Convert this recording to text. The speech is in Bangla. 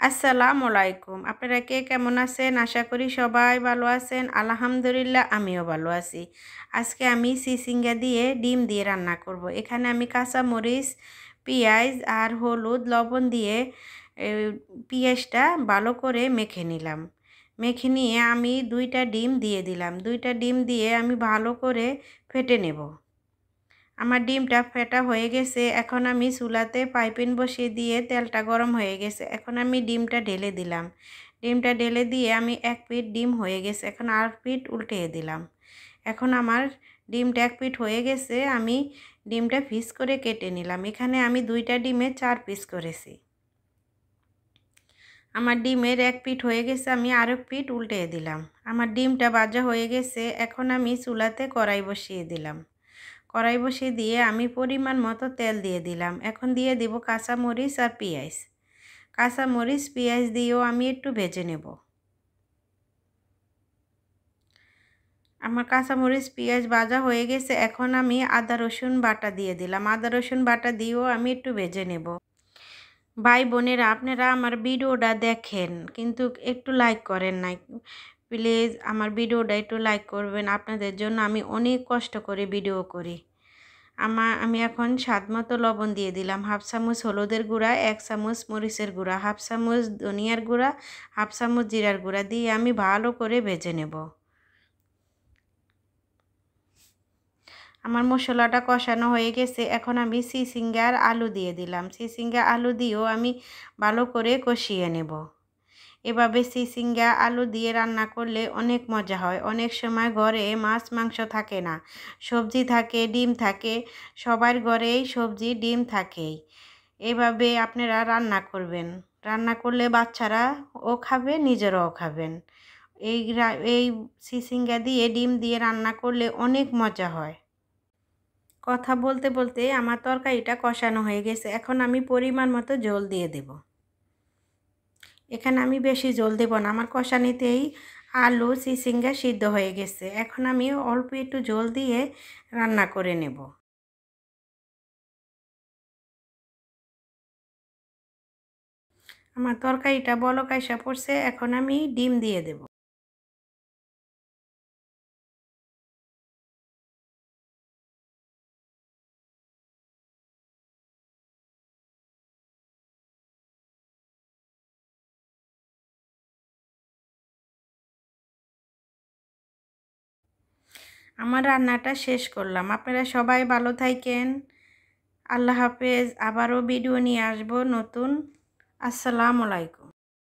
আসসালামু আলাইকুম। আপনারা কে কেমন আছেন? আশা করি সবাই ভালো আছেন। আলহামদুলিল্লাহ আমিও ভালো আছি। আজকে আমি চিচিঙ্গা দিয়ে ডিম দিয়ে রান্না করব। এখানে আমি কাঁচামরিচ, পেঁয়াজ আর হলুদ, লবণ দিয়ে এ পেঁয়াজটা ভালো করে মেখে নিলাম। মেখে নিয়ে আমি ২টা ডিম দিয়ে দিলাম। ২টা ডিম দিয়ে আমি ভালো করে ফেটে নেব। আমার ডিমটা ফেটা হয়ে গেছে। এখন আমি চুলাতে পাইপিন বসিয়ে দিয়ে তেলটা গরম হয়ে গেছে। এখন আমি ডিমটা ঢেলে দিলাম। ডিমটা ঢেলে দিয়ে আমি ১ পিঠ ডিম হয়ে গেছে। এখন আর পিঠ উল্টিয়ে দিলাম। এখন আমার ডিমটা ১ পিঠ হয়ে গেছে। আমি ডিমটা পিস করে কেটে নিলাম। এখানে আমি ২টা ডিমে ৪ পিস করেছি। আমার ডিমের ১ পিঠ হয়ে গেছে। আমি আরেক পিঠ উল্টিয়ে দিলাম। আমার ডিমটা ভাজা হয়ে গেছে। এখন আমি চুলাতে কড়াই বসিয়ে দিলাম। কড়াই বসিয়ে দিয়ে আমি পরিমাণ মতো তেল দিয়ে দিলাম। এখন দিয়ে দিব কাঁচামরিচ আর পেঁয়াজ। কাঁচামরিচ পেঁয়াজ দিয়েও আমি একটু ভেজে নেব। আমার কাঁচামরিচ পেঁয়াজ ভাজা হয়ে গেছে। এখন আমি আদা রসুন বাটা দিয়ে দিলাম। আদা রসুন বাটা দিয়েও আমি একটু ভেজে নেব। ভাই বোনেরা, আপনারা আমার ভিডিওটা দেখেন কিন্তু একটু লাইক করেন নাই। প্লিজ আমার ভিডিওটা একটু লাইক করবেন। আপনাদের জন্য আমি অনেক কষ্ট করে ভিডিও করি। আমি এখন স্বাদমতো লবণ দিয়ে দিলাম। 1/2 চামচ হলুদের গুঁড়া, 1 চামচ মরিচের গুঁড়া, 1/2 চামচ ধনিয়ার গুঁড়া, 1/2 চামচ জিরার গুঁড়া দিয়ে আমি ভালো করে ভেজে নেব। আমার মশলাটা কষানো হয়ে গেছে। এখন আমি চিচিঙ্গা আর আলু দিয়ে দিলাম। চিচিঙ্গা আলু দিয়েও আমি ভালো করে কষিয়ে নেব। এভাবে চিচিঙ্গা আলু দিয়ে রান্না করলে অনেক মজা হয়। অনেক সময় ঘরে মাছ মাংস থাকে না, সবজি থাকে, ডিম থাকে। সবার ঘরেই সবজি ডিম থাকেই। এভাবে আপনারা রান্না করবেন। রান্না করলে বাচ্চারাও খাবে, নিজেরাও খাবেন। এই চিচিঙ্গা দিয়ে ডিম দিয়ে রান্না করলে অনেক মজা হয়। কথা বলতে বলতে আমার তরকারিটা কষানো হয়ে গেছে। এখন আমি পরিমাণ মতো ঝোল দিয়ে দেব। এখানে আমি বেশি ঝোল দেব না। আমার কষানিতেই আলু চিচিঙ্গা সিদ্ধ হয়ে গেছে। এখন আমি অল্প একটু ঝোল দিয়ে রান্না করে নেব। আমার তরকারিটা বলক আইসা পড়ছে। এখন আমি ডিম দিয়ে দেব। আমার রান্নাটা শেষ করলাম। আপনারা সবাই ভালো থাইকেন। আল্লাহ হাফেজ। আবারও ভিডিও নিয়ে আসবো নতুন। আসসালামু আলাইকুম।